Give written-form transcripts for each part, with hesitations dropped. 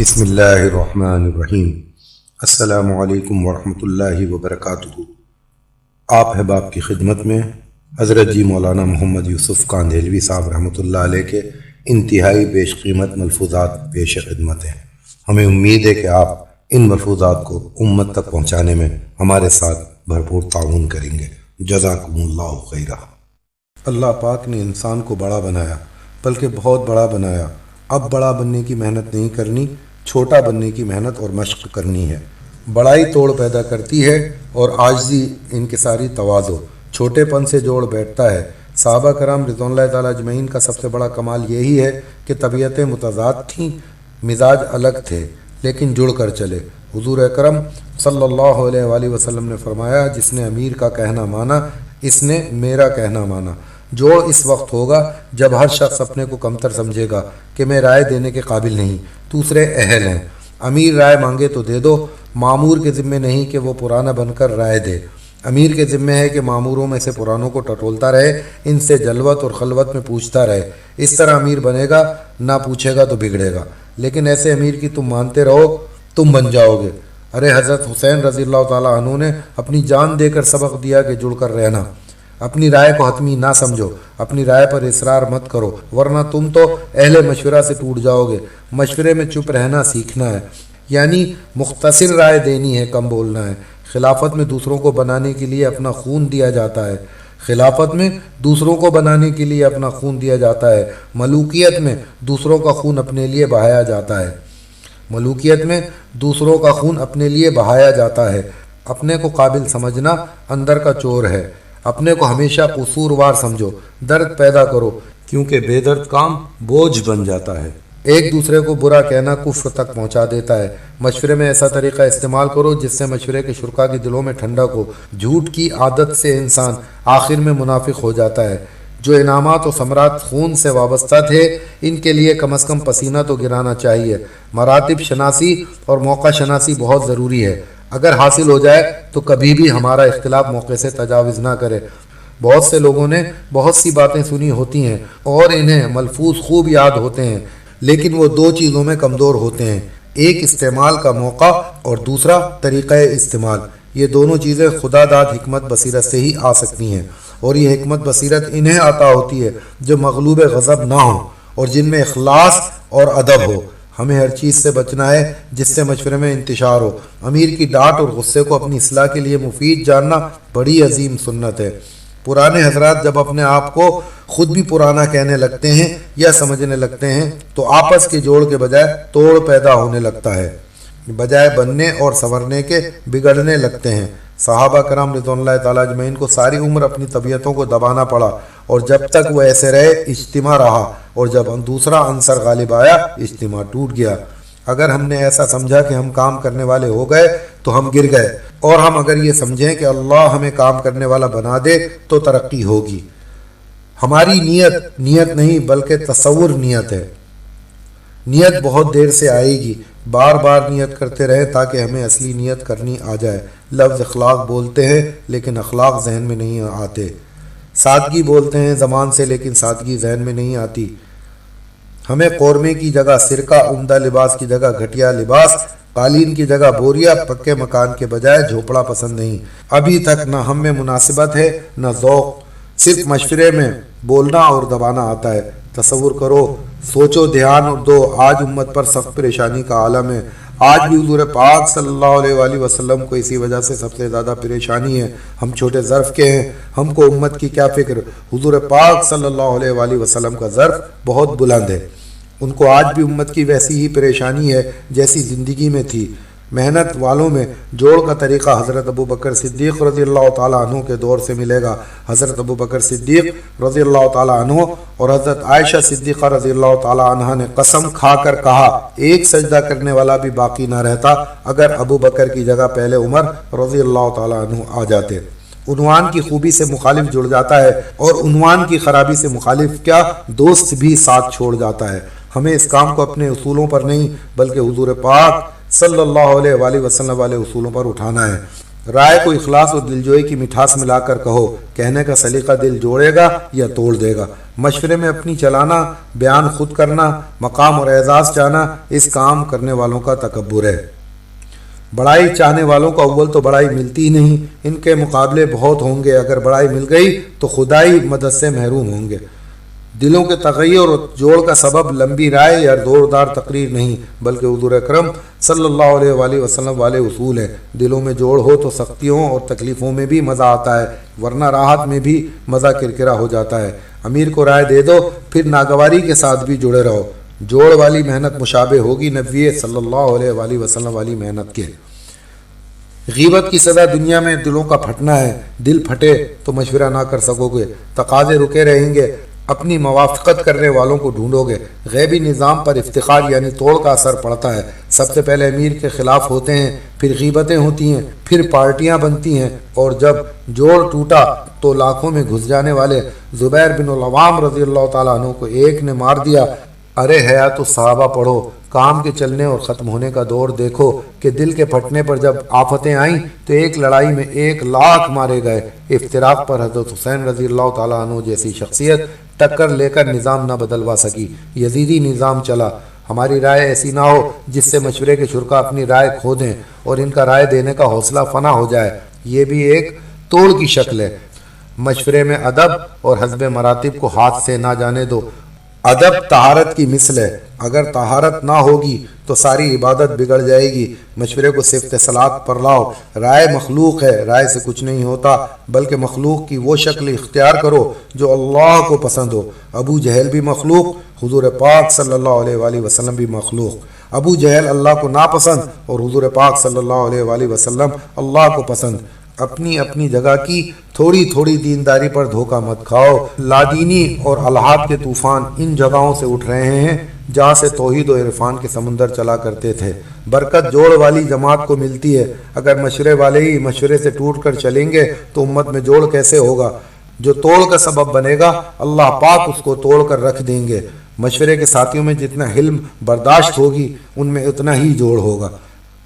بسم اللہ الرحمن الرحیم۔ السلام علیکم ورحمۃ اللہ وبرکاتہ۔ آپ احباب کی خدمت میں حضرت جی مولانا محمد یوسف کاندھیلوی صاحب رحمۃ اللہ علیہ کے انتہائی بیش قیمت ملفوظات پیش خدمت ہیں۔ ہمیں امید ہے کہ آپ ان ملفوظات کو امت تک پہنچانے میں ہمارے ساتھ بھرپور تعاون کریں گے۔ جزاکم اللہ خیرہ۔ اللہ پاک نے انسان کو بڑا بنایا، بلکہ بہت بڑا بنایا۔ اب بڑا بننے کی محنت نہیں کرنی، چھوٹا بننے کی محنت اور مشق کرنی ہے۔ بڑائی توڑ پیدا کرتی ہے اور عاجزی انکساری تواضع چھوٹے پن سے جوڑ بیٹھتا ہے۔ صحابہ کرام رضوان اللہ تعالیٰ اجمعین کا سب سے بڑا کمال یہی ہے کہ طبیعتیں متضاد تھیں، مزاج الگ تھے، لیکن جڑ کر چلے۔ حضور اکرم صلی اللہ علیہ وآلہ وسلم نے فرمایا، جس نے امیر کا کہنا مانا اس نے میرا کہنا مانا۔ جوڑ اس وقت ہوگا جب ہر شخص اپنے کو کمتر سمجھے گا کہ میں رائے دینے کے قابل نہیں، دوسرے اہل ہیں۔ امیر رائے مانگے تو دے دو، معمور کے ذمے نہیں کہ وہ پرانا بن کر رائے دے۔ امیر کے ذمے ہے کہ معموروں میں سے پرانوں کو ٹٹولتا رہے، ان سے جلوت اور خلوت میں پوچھتا رہے۔ اس طرح امیر بنے گا، نہ پوچھے گا تو بگڑے گا۔ لیکن ایسے امیر کی تم مانتے رہو، تم بن جاؤ گے۔ ارے حضرت حسین رضی اللہ تعالیٰ عنہ نے اپنی جان دے کر سبق دیا کہ جڑ کر رہنا۔ اپنی رائے کو حتمی نہ سمجھو، اپنی رائے پر اصرار مت کرو، ورنہ تم تو اہل مشورہ سے ٹوٹ جاؤ گے۔ مشورے میں چپ رہنا سیکھنا ہے، یعنی مختصر رائے دینی ہے، کم بولنا ہے۔ خلافت میں دوسروں کو بنانے کے لیے اپنا خون دیا جاتا ہے، خلافت میں دوسروں کو بنانے کے لیے اپنا خون دیا جاتا ہے۔ ملوکیت میں دوسروں کا خون اپنے لیے بہایا جاتا ہے، ملوکیت میں دوسروں کا خون اپنے لیے بہایا جاتا ہے۔ اپنے کو قابل سمجھنا اندر کا چور ہے۔ اپنے کو ہمیشہ قصوروار سمجھو، درد پیدا کرو، کیونکہ بے درد کام بوجھ بن جاتا ہے۔ ایک دوسرے کو برا کہنا کفر تک پہنچا دیتا ہے۔ مشورے میں ایسا طریقہ استعمال کرو جس سے مشورے کے شرکا کے دلوں میں ٹھنڈک ہو۔ جھوٹ کی عادت سے انسان آخر میں منافق ہو جاتا ہے۔ جو انعامات و ثمرات خون سے وابستہ تھے، ان کے لیے کم از کم پسینہ تو گرانا چاہیے۔ مراتب شناسی اور موقع شناسی بہت ضروری ہے۔ اگر حاصل ہو جائے تو کبھی بھی ہمارا اختلاف موقع سے تجاوز نہ کرے۔ بہت سے لوگوں نے بہت سی باتیں سنی ہوتی ہیں اور انہیں ملفوظ خوب یاد ہوتے ہیں، لیکن وہ دو چیزوں میں کمزور ہوتے ہیں، ایک استعمال کا موقع اور دوسرا طریقہ استعمال۔ یہ دونوں چیزیں خدا داد حکمت بصیرت سے ہی آ سکتی ہیں، اور یہ حکمت بصیرت انہیں عطا ہوتی ہے جو مغلوب غضب نہ ہوں اور جن میں اخلاص اور ادب ہو۔ ہمیں ہر چیز سے بچنا ہے جس سے مشورے میں انتشار ہو۔ امیر کی ڈانٹ اور غصے کو اپنی اصلاح کے لیے مفید جاننا بڑی عظیم سنت ہے۔ پرانے حضرات جب اپنے آپ کو خود بھی پرانا کہنے لگتے ہیں یا سمجھنے لگتے ہیں تو آپس کے جوڑ کے بجائے توڑ پیدا ہونے لگتا ہے، بجائے بننے اور سنورنے کے بگڑنے لگتے ہیں۔ صحابہ کرام رضوان اللہ تعالیٰ اجمعین کو ساری عمر اپنی طبیعتوں کو دبانا پڑا، اور جب تک وہ ایسے رہے اجتماع رہا، اور جب دوسرا عنصر غالب آیا اجتماع ٹوٹ گیا۔ اگر ہم نے ایسا سمجھا کہ ہم کام کرنے والے ہو گئے تو ہم گر گئے، اور ہم اگر یہ سمجھیں کہ اللہ ہمیں کام کرنے والا بنا دے تو ترقی ہوگی۔ ہماری نیت نہیں بلکہ تصور نیت ہے۔ نیت بہت دیر سے آئے گی، بار بار نیت کرتے رہیں تاکہ ہمیں اصلی نیت کرنی آ جائے۔ لفظ اخلاق بولتے ہیں لیکن اخلاق ذہن میں نہیں آتے، سادگی بولتے ہیں زبان سے لیکن سادگی ذہن میں نہیں آتی۔ ہمیں قورمے کی جگہ سرکہ، عمدہ لباس کی جگہ گھٹیا لباس، قالین کی جگہ بوریا، پکے مکان کے بجائے جھوپڑا پسند نہیں۔ ابھی تک نہ ہم میں مناسبت ہے نہ ذوق، صرف مشورے میں بولنا اور دبانا آتا ہے۔ تصور کرو، سوچو، دھیان دو، آج امت پر سخت پریشانی کا عالم ہے۔ آج بھی حضور پاک صلی اللہ علیہ وآلہ وسلم کو اسی وجہ سے سب سے زیادہ پریشانی ہے۔ ہم چھوٹے ظرف کے ہیں، ہم کو امت کی کیا فکر؟ حضور پاک صلی اللہ علیہ وآلہ وسلم کا ظرف بہت بلند ہے، ان کو آج بھی امت کی ویسی ہی پریشانی ہے جیسی زندگی میں تھی۔ محنت والوں میں جوڑ کا طریقہ حضرت ابو بکر صدیق رضی اللہ تعالیٰ عنہ کے دور سے ملے گا۔ حضرت ابو بکر صدیق رضی اللہ تعالیٰ عنہ اور حضرت عائشہ صدیقہ رضی اللہ تعالیٰ عنہ نے قسم کھا کر کہا، ایک سجدہ کرنے والا بھی باقی نہ رہتا اگر ابو بکر کی جگہ پہلے عمر رضی اللہ تعالیٰ عنہ آ جاتے۔ عنوان کی خوبی سے مخالف جڑ جاتا ہے، اور عنوان کی خرابی سے مخالف کیا، دوست بھی ساتھ چھوڑ جاتا ہے۔ ہمیں اس کام کو اپنے اصولوں پر نہیں بلکہ حضور پاک صلی اللہ علیہ وآلہ وسلم والے اصولوں پر اٹھانا ہے۔ رائے کو اخلاص اور دلجوئی کی مٹھاس ملا کر کہو، کہنے کا سلیقہ دل جوڑے گا یا توڑ دے گا۔ مشورے میں اپنی چلانا، بیان خود کرنا، مقام اور اعزاز چاہنا، اس کام کرنے والوں کا تکبر ہے۔ بڑائی چاہنے والوں کو اول تو بڑائی ملتی ہی نہیں، ان کے مقابلے بہت ہوں گے، اگر بڑائی مل گئی تو خدائی مدد سے محروم ہوں گے۔ دلوں کے تغیر اور جوڑ کا سبب لمبی رائے یا زوردار تقریر نہیں، بلکہ حضور اکرم صلی اللہ علیہ وآلہ وسلم والے اصول ہیں۔ دلوں میں جوڑ ہو تو سختیوں اور تکلیفوں میں بھی مزہ آتا ہے، ورنہ راحت میں بھی مزہ کرکرا ہو جاتا ہے۔ امیر کو رائے دے دو، پھر ناگواری کے ساتھ بھی جڑے رہو۔ جوڑ والی محنت مشابہ ہوگی نبی صلی اللہ علیہ وآلہ وسلم والی محنت کے۔ غیبت کی سزا دنیا میں دلوں کا پھٹنا ہے۔ دل پھٹے تو مشورہ نہ کر سکو گے، تقاضے رکے رہیں گے، اپنی موافقت کرنے والوں کو ڈھونڈو گے۔ غیبی نظام پر افتخار یعنی توڑ کا اثر پڑتا ہے۔ سب سے پہلے امیر کے خلاف ہوتے ہیں، پھر غیبتیں ہوتی ہیں، پھر پارٹیاں بنتی ہیں، اور جب جوڑ ٹوٹا تو لاکھوں میں گھس جانے والے زبیر بن العوام رضی اللہ تعالیٰ عنہ کو ایک نے مار دیا۔ ارے حیات الصحابہ پڑھو، کام کے چلنے اور ختم ہونے کا دور دیکھو کہ دل کے پھٹنے پر جب آفتیں آئیں تو ایک لڑائی میں 1,00,000 مارے گئے۔ افتراق پر حضرت حسین رضی اللہ تعالیٰ عنہ جیسی شخصیت ٹکر لے کر نظام نہ بدلوا سکی، یزیدی نظام چلا۔ ہماری رائے ایسی نہ ہو جس سے مشورے کے شرکا اپنی رائے کھو دیں اور ان کا رائے دینے کا حوصلہ فنا ہو جائے، یہ بھی ایک توڑ کی شکل ہے۔ مشورے میں ادب اور حسب مراتب کو ہاتھ سے نہ جانے دو۔ ادب طہارت کی مثل ہے، اگر طہارت نہ ہوگی تو ساری عبادت بگڑ جائے گی۔ مشورے کو صفت صلاح پر لاؤ۔ رائے مخلوق ہے، رائے سے کچھ نہیں ہوتا، بلکہ مخلوق کی وہ شکل اختیار کرو جو اللہ کو پسند ہو۔ ابو جہل بھی مخلوق، حضور پاک صلی اللہ علیہ وآلہ وسلم بھی مخلوق۔ ابو جہل اللہ کو ناپسند اور حضور پاک صلی اللہ علیہ وآلہ وسلم اللہ کو پسند۔ اپنی اپنی جگہ کی تھوڑی تھوڑی دینداری پر دھوکہ مت کھاؤ۔ لادینی اور الحاد کے طوفان ان جگہوں سے اٹھ رہے ہیں جہاں سے توحید و عرفان کے سمندر چلا کرتے تھے۔ برکت جوڑ والی جماعت کو ملتی ہے، اگر مشورے والے ہی مشورے سے ٹوٹ کر چلیں گے تو امت میں جوڑ کیسے ہوگا؟ جو توڑ کا سبب بنے گا اللہ پاک اس کو توڑ کر رکھ دیں گے۔ مشورے کے ساتھیوں میں جتنا حلم برداشت ہوگی ان میں اتنا ہی جوڑ ہوگا۔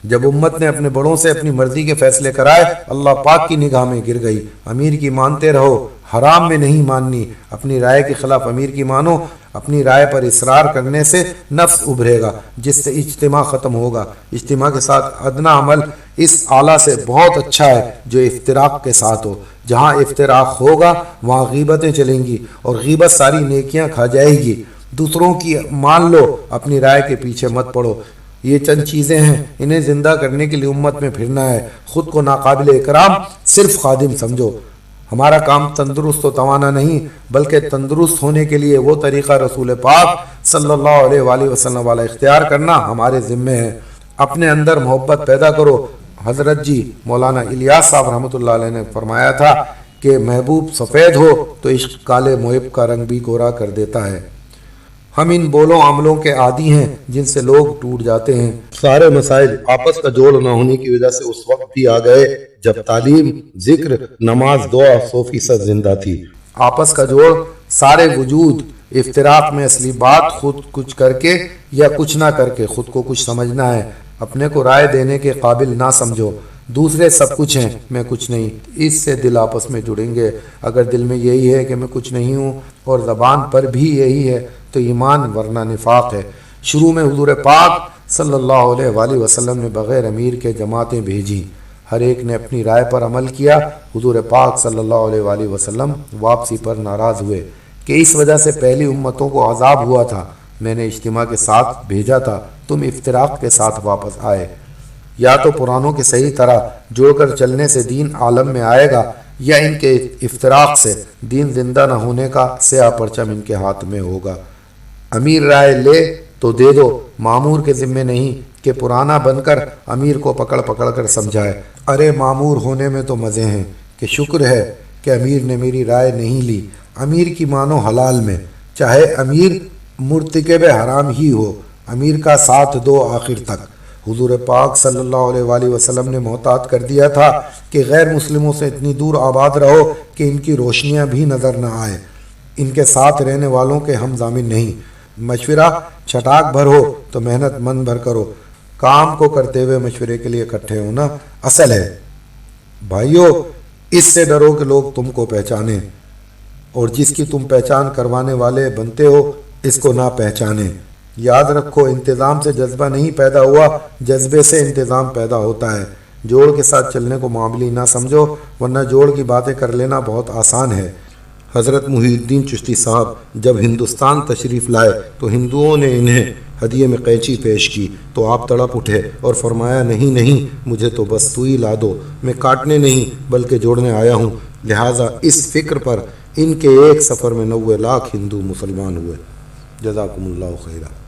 جب امت نے اپنے بڑوں سے اپنی مرضی کے فیصلے کرائے، اللہ پاک کی نگاہ میں گر گئی۔ امیر کی مانتے رہو، حرام میں نہیں ماننی۔ اپنی رائے کے خلاف امیر کی مانو، اپنی رائے پر اصرار کرنے سے نفس ابھرے گا جس سے اجتماع ختم ہوگا۔ اجتماع کے ساتھ ادنا عمل اس اعلیٰ سے بہت اچھا ہے جو افتراق کے ساتھ ہو۔ جہاں افتراق ہوگا وہاں غیبتیں چلیں گی اور غیبت ساری نیکیاں کھا جائے گی۔ دوسروں کی مان لو، اپنی رائے کے پیچھے مت پڑو۔ یہ چند چیزیں ہیں، انہیں زندہ کرنے کے لیے امت میں پھرنا ہے۔ خود کو ناقابل اکرام صرف خادم سمجھو۔ ہمارا کام تندرست و توانا نہیں، بلکہ تندرست ہونے کے لیے وہ طریقہ رسول پاک صلی اللہ علیہ وآلہ وسلم والا اختیار کرنا ہمارے ذمے ہے۔ اپنے اندر محبت پیدا کرو۔ حضرت جی مولانا الیاس صاحب رحمۃ اللہ علیہ نے فرمایا تھا کہ محبوب سفید ہو تو عشق کالے محب کا رنگ بھی گورا کر دیتا ہے۔ ہم ان بولوں عملوں کے عادی ہیں جن سے لوگ ٹوٹ جاتے ہیں۔ سارے مسائل آپس کا جوڑ نہ ہونے کی وجہ سے اس وقت بھی آ گئے جب تعلیم، ذکر، نماز، دعا 100% زندہ تھی۔ آپس کا جوڑ سارے وجود۔ افتراق میں اصلی بات خود کچھ کر کے یا کچھ نہ کر کے خود کو کچھ سمجھنا ہے۔ اپنے کو رائے دینے کے قابل نہ سمجھو۔ دوسرے سب کچھ ہیں، میں کچھ نہیں، اس سے دل آپس میں جڑیں گے۔ اگر دل میں یہی ہے کہ میں کچھ نہیں ہوں اور زبان پر بھی یہی ہے تو ایمان ورنہ نفاق ہے۔ شروع میں حضور پاک صلی اللہ علیہ وآلہ وسلم نے بغیر امیر کے جماعتیں بھیجیں، ہر ایک نے اپنی رائے پر عمل کیا۔ حضور پاک صلی اللہ علیہ وآلہ وسلم واپسی پر ناراض ہوئے کہ اس وجہ سے پہلی امتوں کو عذاب ہوا تھا۔ میں نے اجتماع کے ساتھ بھیجا تھا، تم افتراق کے ساتھ واپس آئے۔ یا تو پرانوں کے صحیح طرح جوڑ کر چلنے سے دین عالم میں آئے گا، یا ان کے افتراق سے دین زندہ نہ ہونے کا سیاہ پرچم ان کے ہاتھ میں ہوگا۔ امیر رائے لے تو دے دو، مامور کے ذمے نہیں کہ پرانا بن کر امیر کو پکڑ پکڑ کر سمجھائے۔ ارے مامور ہونے میں تو مزے ہیں کہ شکر ہے کہ امیر نے میری رائے نہیں لی۔ امیر کی مانو حلال میں، چاہے امیر مرتکب حرام ہی ہو، امیر کا ساتھ دو آخر تک۔ حضور پاک صلی اللہ علیہ وآلہ وسلم نے محتاط کر دیا تھا کہ غیر مسلموں سے اتنی دور آباد رہو کہ ان کی روشنیاں بھی نظر نہ آئے، ان کے ساتھ رہنے والوں کے ہم ضامن نہیں۔ مشورہ چھٹاک بھر ہو تو محنت مند بھر کرو۔ کام کو کرتے ہوئے مشورے کے لیے اکٹھے ہونا اصل ہے۔ بھائیو، اس سے ڈرو کہ لوگ تم کو پہچانیں، اور جس کی تم پہچان کروانے والے بنتے ہو اس کو نہ پہچانیں۔ یاد رکھو، انتظام سے جذبہ نہیں پیدا ہوا، جذبے سے انتظام پیدا ہوتا ہے۔ جوڑ کے ساتھ چلنے کو معاملی نہ سمجھو، ورنہ جوڑ کی باتیں کر لینا بہت آسان ہے۔ حضرت محی الدین چشتی صاحب جب ہندوستان تشریف لائے تو ہندوؤں نے انہیں ہدیے میں قینچی پیش کی تو آپ تڑپ اٹھے اور فرمایا، نہیں نہیں، مجھے تو بس سوئی لا دو، میں کاٹنے نہیں بلکہ جوڑنے آیا ہوں۔ لہٰذا اس فکر پر ان کے ایک سفر میں 90 لاکھ ہندو مسلمان ہوئے۔ جزاکم اللہ خیرہ۔